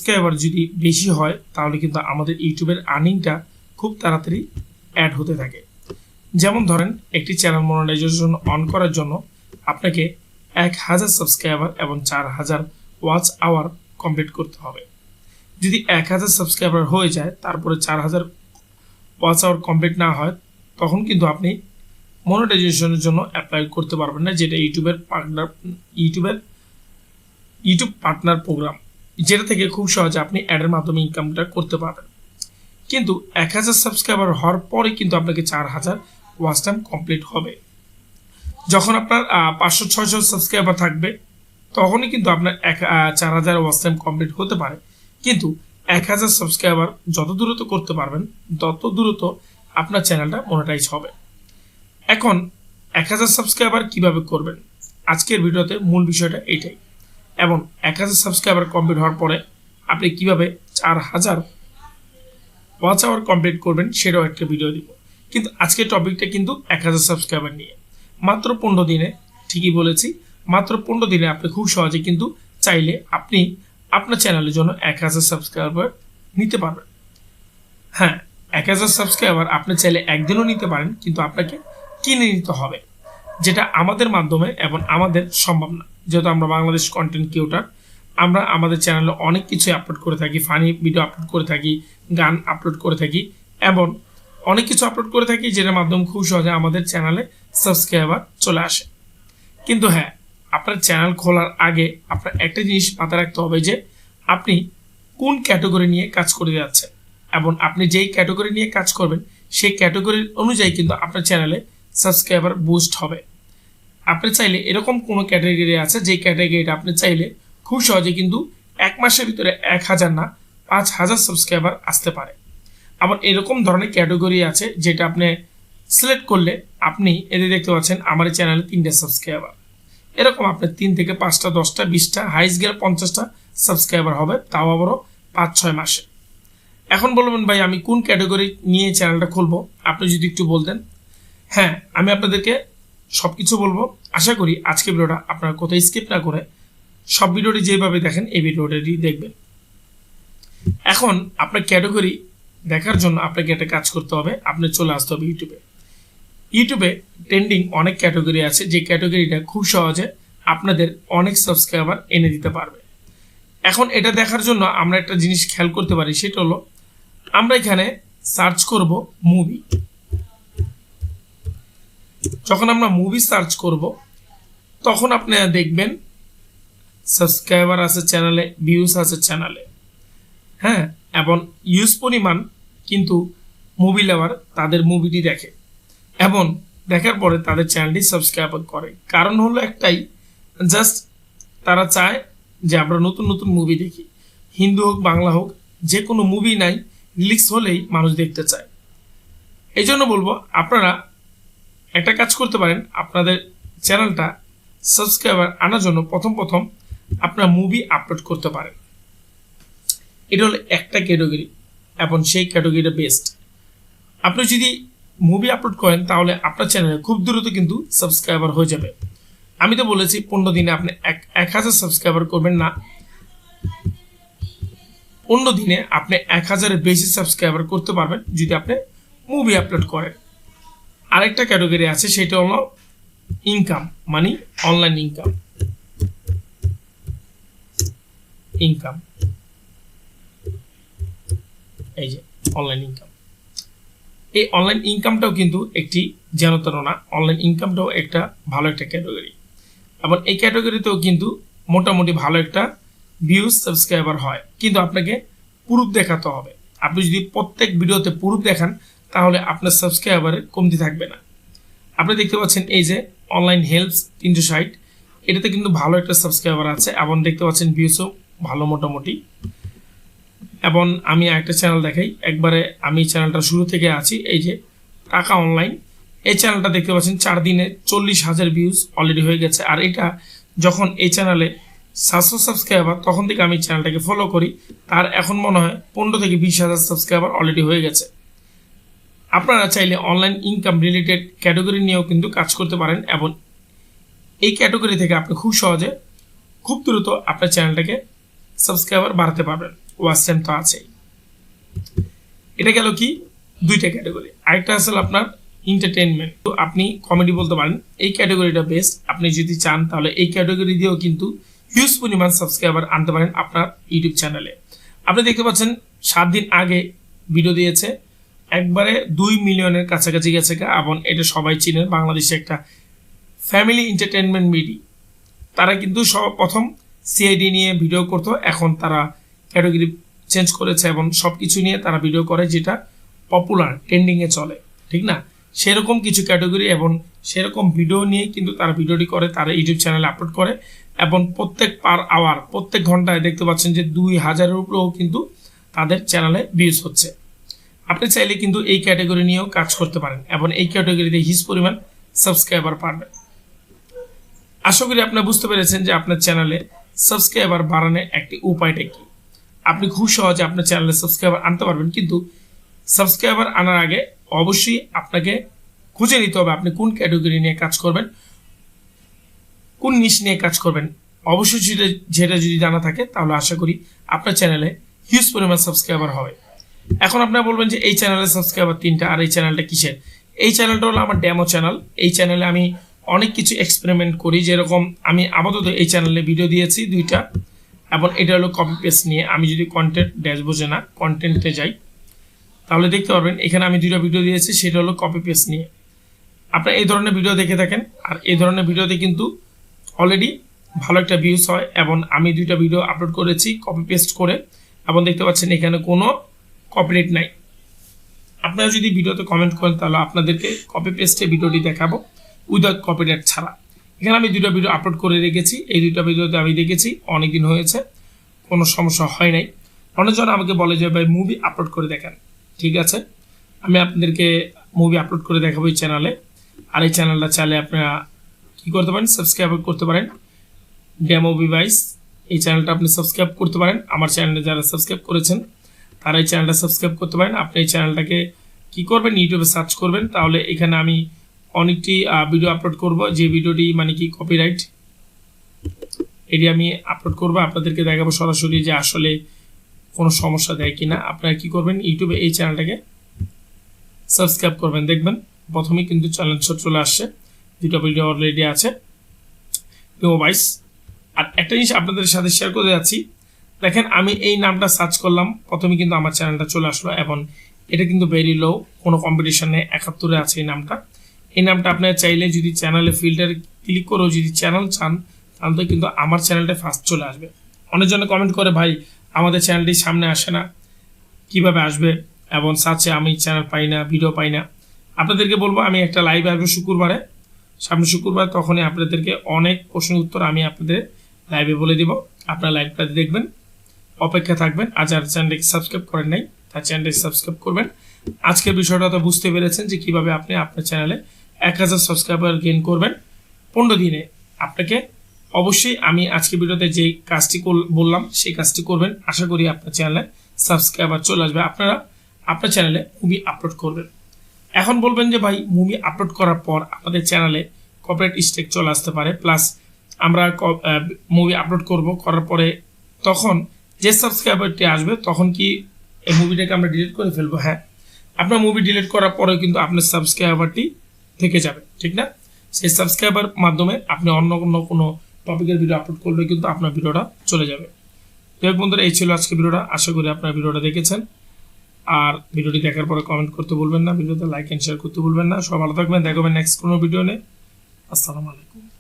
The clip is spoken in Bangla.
সাবস্ক্রাইবার যদি বেশি হয় তাহলে কিন্তু আমাদের ইউটিউবের আর্নিংটা খুব তাড়াতাড়ি অ্যাড হতে থাকে। যেমন ধরেন একটি চ্যানেল মনিটাইজেশন অন করার জন্য আপনাকে 1000 সাবস্ক্রাইবার এবং 4000 ওয়াচ আওয়ার কমপ্লিট করতে হবে। যদি 1000 সাবস্ক্রাইবার হয়ে যায় তারপরে 4000 ওয়াচ আওয়ার কমপ্লিট না হয় তখন কিন্তু আপনি মনিটাইজেশনের জন্য অ্যাপ্লাই করতে পারবেন না, যেটা ইউটিউব পার্টনার প্রোগ্রাম, যেটা থেকে খুব সহজে আপনি অ্যাডের মাধ্যমে ইনকামটা করতে পারবেন। কিন্তু 1000 সাবস্ক্রাইবার হওয়ার পরে কিন্তু আপনাকে 4000 ওয়াচ টাইম কমপ্লিট হবে। যখন আপনার 500-600 সাবস্ক্রাইবার থাকবে তখনই কিন্তু আপনার 4000 ওয়াচ টাইম কমপ্লিট হতে পারে। কিন্তু 1000 সাবস্ক্রাইবার যত দ্রুত করতে পারবেন তত দ্রুত আপনার চ্যানেলটা মনিটাইজ হবে। এখন 1000 সাবস্ক্রাইবার কিভাবে করবেন, আজকের ভিডিওতে মূল বিষয়টা এটাই। এবং 1000 সাবস্ক্রাইবার কমপ্লিট হওয়ার পরে আপনি কিভাবে 4000 ওয়াচ আওয়ার কমপ্লিট করবেন সেটাও একটা ভিডিও দিব। কিন্তু আজকের টপিকটা কিন্তু 1000 সাবস্ক্রাইবার নিয়ে। মাত্র 15 দিনে, ঠিকই বলেছি, মাত্র 15 দিনে আপনি খুব সহজে কিন্তু চাইলে আপনি আপনার চ্যানেলের জন্য 1000 সাবস্ক্রাইবার নিতে পারবেন। হ্যাঁ, 1000 সাবস্ক্রাইবার আপনি চাইলে একদিনও নিতে পারেন, কিন্তু আপনাকে কিনে নিতে হবে, যেটা আমাদের মাধ্যমে এবং আমাদের সম্ভব না। যেহেতু আমরা বাংলাদেশ কন্টেন্ট ক্রিয়েটর, আমরা আমাদের চ্যানেলে অনেক কিছু আপলোড করে থাকি, ফানি ভিডিও আপলোড করে থাকি, গান আপলোড করে থাকি এবং অনেক কিছু আপলোড করে থাকি, যেটার মাধ্যমে খুব সহজে আমাদের চ্যানেলে সাবস্ক্রাইবার চলে আসে। কিন্তু হ্যাঁ, আপনার চ্যানেল খোলার আগে আপনার একটা জিনিস মাথায় রাখতে হবে যে আপনি কোন ক্যাটাগরি নিয়ে কাজ করে যাচ্ছেন এবং আপনি যেই ক্যাটাগরি নিয়ে কাজ করবেন সেই ক্যাটাগরির অনুযায়ী কিন্তু আপনার চ্যানেলে সাবস্ক্রাইবার বুস্ট হবে। আপনি চাইলে এরকম কোনো ক্যাটাগরি আছে যে ক্যাটাগরিটা আপনি চাইলে খুব সহজে কিন্তু 1 মাসের ভিতরে 1000 না 5000 সাবস্ক্রাইবার আসতে পারে। আবার এরকম ধরনের ক্যাটাগরি আছে যেটা আপনি সিলেক্ট করলে আপনি এদের দেখতে পাচ্ছেন আমার চ্যানেলে 3টা সাবস্ক্রাইবার, এরকম আপনার 3 থেকে 5টা 10টা 20টা হাইস্ট গেলে 50টা সাবস্ক্রাইবার হবে, তাও আবারও 5-6 মাসে। এখন বলবেন ভাই আমি কোন ক্যাটাগরি নিয়ে চ্যানেলটা খুলবো, আপনি যদি একটু বলতেন। হ্যাঁ, আমি আপনাদেরকে সব কিছু বলবো। আশা করি আজকে ভিডিওটা আপনারা কোথাও স্কিপ না করে সব ভিডিওটি যেভাবে দেখেন এই ভিডিওটি দেখবেন। এখন আপনার ক্যাটাগরি দেখার জন্য আপনাকে একটা কাজ করতে হবে, আপনি চলে আসতে হবে ইউটিউবে ট্রেন্ডিং অনেক ক্যাটাগরি আছে, যে ক্যাটাগরিটা খুব সহজে আপনাদের অনেক সাবস্ক্রাইবার এনে দিতে পারবে। এখন এটা দেখার জন্য আমরা একটা জিনিস খেয়াল করতে পারি, সেটা হলো আমরা এখানে সার্চ করব মুভি। যখন আমরা মুভি সার্চ করব তখন আপনারা দেখবেন সাবস্ক্রাইবার আছে চ্যানেলে, ভিউজ আছে চ্যানেলে, হ্যাঁ, এবং ইউজ পরিমাণ কিন্তু মুভি লাভার তাদের মুভিটি দেখে এবং দেখার পরে তাদের চ্যানেলটি সাবস্ক্রাইব করে। কারণ হলো একটাই, জাস্ট তারা চায় যে আমরা নতুন নতুন মুভি দেখি, হিন্দু হোক বাংলা হোক, যে কোনো মুভি নাই রিলিজ হলেই মানুষ দেখতে চায়। এই জন্য বলবো আপনারা একটা কাজ করতে পারেন, আপনাদের চ্যানেলটা সাবস্ক্রাইবার আনার জন্য প্রথম আপনারা মুভি আপলোড করতে পারেন। এটা হলো একটা ক্যাটাগরি এবং সেই ক্যাটাগরিটা বেস্ট। আপনি যদি মুভি আপলোড করেন তাহলে আপনার চ্যানেলে খুব দ্রুত কিন্তু সাবস্ক্রাইবার হয়ে যাবে। আমি তো বলেছি 15 দিনে আপনি 1000 সাবস্ক্রাইবার করবেন না, 15 দিনে আপনি 1000-এর বেশি সাবস্ক্রাইবার করতে পারবেন যদি আপনি মুভি আপলোড করেন। আরেকটা ক্যাটাগরি আছে, সেটা হলো ইনকাম, মানে অনলাইন ইনকাম। এই যে অনলাইন ইনকাম, এই অনলাইন ইনকামটাও কিন্তু একটি যেনতেন না, অনলাইন ইনকামটাও একটা ভালো একটা ক্যাটাগরি এবং এই ক্যাটাগরিতেও কিন্তু মোটামুটি ভালো একটা ভিউজ সাবস্ক্রাইবার হয়। কিন্তু আপনাকে প্রুফ দেখাতে হবে। আপনি যদি প্রত্যেক ভিডিওতে প্রুফ দেখান তাহলে আপনার সাবস্ক্রাইবারের কমতি থাকবে না। আপনি দেখতে পাচ্ছেন এই যে অনলাইন হেল্পস 360, এটাতে কিন্তু ভালো একটা সাবস্ক্রাইবার আছে এবং দেখতে পাচ্ছেন ভিউসও ভালো মোটামুটি। এবং আমি একটা চ্যানেল দেখাই, একবারে আমি চ্যানেলটা শুরু থেকে আছি, এই যে টাকা অনলাইন, এই চ্যানেলটা দেখতে পাচ্ছেন 4 দিনে 40,000 ভিউজ অলরেডি হয়ে গেছে। আর এটা যখন এই চ্যানেলে 700 সাবস্ক্রাইবার তখন থেকে আমি চ্যানেলটাকে ফলো করি, তার এখন মনে হয় 15 থেকে 20,000 সাবস্ক্রাইবার অলরেডি হয়ে গেছে। আপনারা চাইলে অনলাইন ইনকাম রিলেটেড ক্যাটাগরি নিয়েও কিন্তু কাজ করতে পারেন এবং এই ক্যাটাগরি থেকে আপনি খুব সহজে খুব দ্রুত আপনার চ্যানেলটাকে সাবস্ক্রাইবার বাড়াতে পারবেন। ওয়াচ টাইম তো আছেই। এটা গেল কি দুইটা ক্যাটাগরি। আরেকটা আসলে আপনার এন্টারটেইনমেন্ট, তো আপনি কমেডি বলতে পারেন, এই ক্যাটাগরিটা বেস্ট। আপনি যদি চান তাহলে এই ক্যাটাগরি দিয়েও কিন্তু হিউজ পরিমাণ সাবস্ক্রাইবার আনতে পারেন আপনার ইউটিউব চ্যানেলে। আপনি দেখতে পাচ্ছেন 7 দিন আগে ভিডিও দিয়েছে, একবারে 2 মিলিয়নের কাছাকাছি গেছে, এবং এটা সবাই চিনেন, বাংলাদেশে একটা ফ্যামিলি এন্টারটেইনমেন্ট মিডিয়া। তারা কিন্তু প্রথম সিআইডি নিয়ে ভিডিও করতো, এখন তারা ক্যাটাগরি চেঞ্জ করেছে এবং সব কিছু নিয়ে তারা ভিডিও করে যেটা পপুলার ট্রেন্ডিংয়ে চলে, ঠিক না? সেরকম কিছু ক্যাটাগরি এবং সেরকম ভিডিও নিয়ে কিন্তু তারা ভিডিওটি করে, তারা ইউটিউব চ্যানেলে আপলোড করে, এবং প্রত্যেক পার আওয়ার, প্রত্যেক ঘন্টায় দেখতে পাচ্ছেন যে 2000-এর উপরেও কিন্তু তাদের চ্যানেলে ভিউজ হচ্ছে। আপনি চাইলে কিন্তু এই ক্যাটাগরি নিয়েও কাজ করতে পারেন এবং এই ক্যাটাগরিতে হিউজ পরিমাণ সাবস্ক্রাইবার পাবেন। আশা করি আপনি বুঝতে পেরেছেন যে আপনার চ্যানেলে সাবস্ক্রাইবার বাড়ানোর একটি উপায়টা কি। আপনি খুব সহজে আপনার চ্যানেলে সাবস্ক্রাইবার আনতে পারবেন, কিন্তু সাবস্ক্রাইবার আনার আগে অবশ্যই আপনাকে খুঁজে নিতে হবে আপনি কোন ক্যাটাগরি নিয়ে কাজ করবেন, কোন নিশ নিয়ে কাজ করবেন। অবশ্যই যেটা যদি জানা থাকে তাহলে আশা করি আপনার চ্যানেলে হিউজ পরিমাণ সাবস্ক্রাইবার হবে। এখন আপনারা বলবেন যে এই চ্যানেলের সাবস্ক্রাইবার 3টা, আর এই চ্যানেলটা কিসের? এই চ্যানেলটা হলো আমার ডেমো চ্যানেল। এই চ্যানেলে আমি অনেক কিছু এক্সপেরিমেন্ট করি, যেরকম আমি আপাতত এই চ্যানেলে ভিডিও দিয়েছি 2টা, এবং এটা হলো কপি পেস্ট নিয়ে। আমি যদি কন্টেন্ট ড্যাশবোর্ডে না কন্টেন্টে যাই তাহলে দেখতে পারবেন এখানে আমি 2টা ভিডিও দিয়েছি, সেটা হলো কপি পেস্ট নিয়ে। আপনারা এই ধরনের ভিডিও দেখে থাকেন, আর এই ধরনের ভিডিওতে কিন্তু অলরেডি ভালো একটা ভিউজ হয়, এবং আমি 2টা ভিডিও আপলোড করেছি কপি পেস্ট করে, এবং দেখতে পাচ্ছেন এখানে কোনো কপিরাইট নাই। আপনারা যদি ভিডিওতে কমেন্ট করেন তাহলে আপনাদেরকে কপি পেস্টে ভিডিওটি দেখাবো উইদাউট কপিরাইট ছাড়া। এখানে আমি 2টা ভিডিও আপলোড করে রেখেছি, এই 2টা ভিডিওতে আমি দেখেছি অনেকদিন হয়েছে, কোনো সমস্যা হয় নাই। অনেকজন আমাকে বলে যে ভাই মুভি আপলোড করে দেখেন, ঠিক আছে, আমি আপনাদেরকে মুভি আপলোড করে দেখাবো এই চ্যানেলে। আর এই চ্যানেলটা চাইলে আপনারা কী করতে পারেন, সাবস্ক্রাইব করতে পারেন, ডেমো ডিভাইস। এই চ্যানেলটা আপনি সাবস্ক্রাইব করতে পারেন। আমার চ্যানেলে যারা সাবস্ক্রাইব করেছেন তারা এই চ্যানেলটা সাবস্ক্রাইব করতে পারেন। আপনি এই চ্যানেলটাকে কী করবেন, ইউটিউবে সার্চ করবেন, তাহলে এখানে আমি অনেকটি ভিডিও আপলোড করব, যে ভিডিওটি মানে কি কপিরাইট, এটি আমি আপলোড করব, আপনাদেরকে দেখাবো সরাসরি যে আসলে কোনো সমস্যা দেয় কিনা। আপনারা কি করবেন, ইউটিউবে এই চ্যানেলটাকে সাবস্ক্রাইব করবেন, দেখবেন প্রথমেই কিন্তু চ্যানেল চলে আসছে, 2টা ভিডিও অলরেডি আছে ডিভাইস। আর একটা জিনিস আপনাদের সাথে শেয়ার করে যাচ্ছি, দেখেন আমি এই নামটা সার্চ করলাম, প্রথমে কিন্তু আমার চ্যানেলটা চলে আসলো, এবং এটা কিন্তু ভেরি লো, কোনো কম্পিটিশন নেই, 71-এ আছে এই নামটা। এই নামটা আপনারা চাইলে যদি চ্যানেলে ফিল্টার ক্লিক করেও যদি চ্যানেল চান তাহলে কিন্তু আমার চ্যানেলটা ফার্স্ট চলে আসবে। অনেকজনে কমেন্ট করে ভাই আমাদের চ্যানেলটি সামনে আসে না, কিভাবে আসবে, এবং সার্চে আমি চ্যানেল পাই না, ভিডিও পাই না। আপনাদেরকে বলবো আমি একটা লাইভ আসবো শুক্রবারে, সামনে শুক্রবার, তখনই আপনাদেরকে অনেক প্রশ্নের উত্তর আমি আপনাদের লাইভে বলে দিব। আপনারা লাইভটা দেখবেন, অপেক্ষা থাকবেন। আর যারা চ্যানেলটিকে সাবস্ক্রাইব করেন নাই তার চ্যানেলটি সাবস্ক্রাইব করবেন। আজকের বিষয়টা তো বুঝতে পেরেছেন যে কীভাবে আপনি আপনার চ্যানেলে 1000 সাবস্ক্রাইবার গেইন করবেন 15 দিনে। আপনাকে অবশ্যই আমি আজকে ভিডিওতে যে কাজটি বললাম সেই কাজটি করবেন, আশা করি আপনার চ্যানেলে সাবস্ক্রাইবার চলে আসবে। আপনারা আপনার চ্যানেলে মুভি আপলোড করবেন। এখন বলবেন যে ভাই মুভি আপলোড করার পর আমাদের চ্যানেলে কপিরাইট স্ট্রাইক চলে আসতে পারে, প্লাস আমরা মুভি আপলোড করার পরে তখন যে সাবস্ক্রাইবারটি আসবে তখন কি এই মুভিটাকে আমরা ডিলিট করে ফেলবো? হ্যাঁ, আপনার মুভি ডিলিট করার পরেও কিন্তু আপনার সাবস্ক্রাইবারটি থেকে যাবে, ঠিক না? সেই সাবস্ক্রাইবার মাধ্যমে আপনি অন্য কোনো টপিকের ভিডিও আপলোড করলে কিন্তু আপনার ভিডিওটা চলে যাবে। যাই হোক বন্ধুরা, এই ছিল আজকে ভিডিওটা, আশা করি আপনার ভিডিওটা দেখেছেন। আর ভিডিওটি দেখার পরে কমেন্ট করতে ভুলবেন না, ভিডিওতে লাইক এন্ড শেয়ার করতে ভুলবেন না। সব ভালো থাকবেন, দেখাবেন নেক্সট কোনো ভিডিও নিয়ে। আসসালামু আলাইকুম।